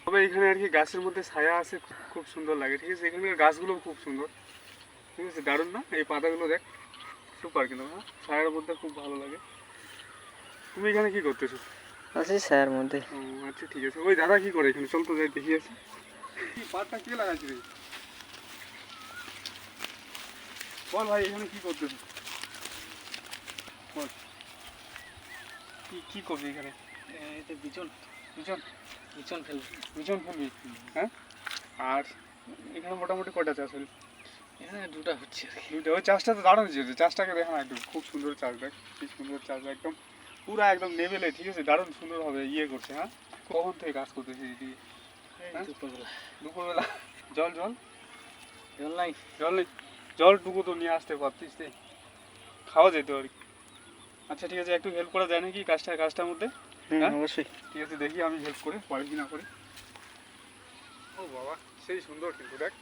তবে এখানে আর কি গাছের মধ্যে ছায়া আছে, খুব সুন্দর লাগে। ঠিক আছে, এখানকার গাছগুলো খুব সুন্দর। ঠিক আছে, দারুণ না? এই পাতাগুলো দেখ, সুপার কিন্তু। হ্যাঁ, ছায়ার মধ্যে খুব ভালো লাগে। তুমি এখানে কি করতেছো? আছি ছায়ার মধ্যে। ও আচ্ছা, ঠিক আছে। ওই দাদা কি করে এখানে? চল তো যাই দেখি আসি। কি পাতটা কে লাগাইছে রে? বল ভাই, এখানে কি করতেছো? বল, কি কি করবি এখানে? বিচন বিচন? বিচন ফেলবি। বিচন ফেলবি? হ্যাঁ। আর এখানে মোটামুটি কয়টা চাষ হল? এখানে দুটা হচ্ছে আর কি। দুইটা। ওই চাষটা তো দারুণ হয়েছে। চাষটাকে দেখা না একদম, খুব সুন্দর চাষ। দেখ কি সুন্দর চাষ, একদম পুরা একদম নেবেলে। ঠিক আছে, দারুণ সুন্দর হবে ইয়ে করছে। হ্যাঁ, কখন থেকে কাজ করতেছি এদিকে? হ্যাঁ, দুপুরবেলা। দুপুরবেলা। জল জল জল নাই। জল নেই? জলটুকু তো নিয়ে আসতে পারতিস রে, খাওয়া যেত আর কি। আচ্ছা ঠিক আছে, একটু হেল্প করা যায় নাকি কাজটার মধ্যে? হ্যাঁ অবশ্যই। ঠিক আছে, দেখি আমি হেল্প করে পারি কি না করি। ও বাবা, সেই সুন্দর কিন্তু। দেখ,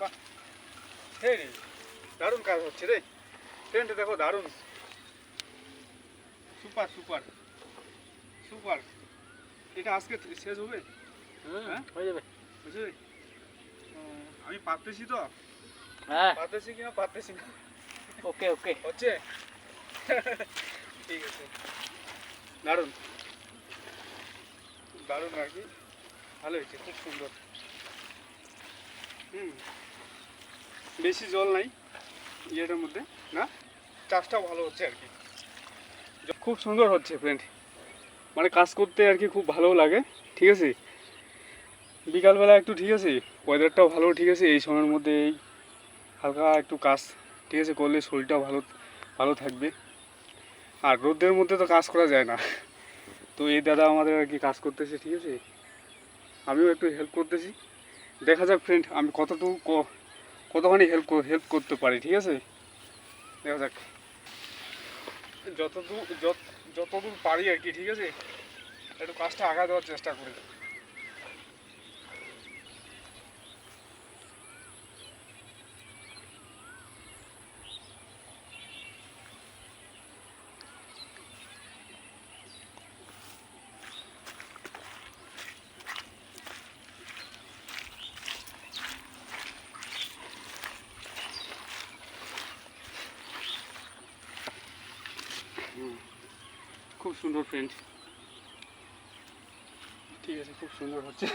বাহ, হে রে, দারুণ কাজ হচ্ছে রে। ট্রেনটা দেখো, দারুণ, সুপার সুপার সুপার। এটা আজকে শেষ হবে? হ্যাঁ, হয়ে যাবে। বুঝলি? আমি পারতেছি তো, হ্যাঁ, পারতেছি কিনা পারতেছি না। ওকে ওকে। হচ্ছে। ঠিক আছে, দারুণ দারুণ আর কি, ভালো হয়েছে, খুব সুন্দর। বেশি জল নাই ইয়েটার মধ্যে, না? চাষটাও ভালো হচ্ছে আর কি, খুব সুন্দর হচ্ছে ফ্রেন্ড। মানে কাজ করতে আর কি খুব ভালো লাগে। ঠিক আছে, বিকালবেলা একটু, ঠিক আছে, ওয়েদারটাও ভালো। ঠিক আছে, এই সময়ের মধ্যে এই হালকা একটু কাজ, ঠিক আছে, করলে শরীরটাও ভালো ভালো থাকবে। আর রোদের মধ্যে তো কাজ করা যায় না। তো এই দাদা আমাদের আর কি কাজ করতেছে। ঠিক আছে, আমিও একটু হেল্প করতেছি। দেখা যাক ফ্রেন্ড, আমি কতখানি হেল্প করতে পারি। ঠিক আছে, দেখা যাক যতদূর পারি আর কি। ঠিক আছে, একটু কাজটা আগা দেওয়ার চেষ্টা করি। খুব সুন্দর ফ্রেন্ড, ঠিক আছে, খুব সুন্দর হচ্ছে।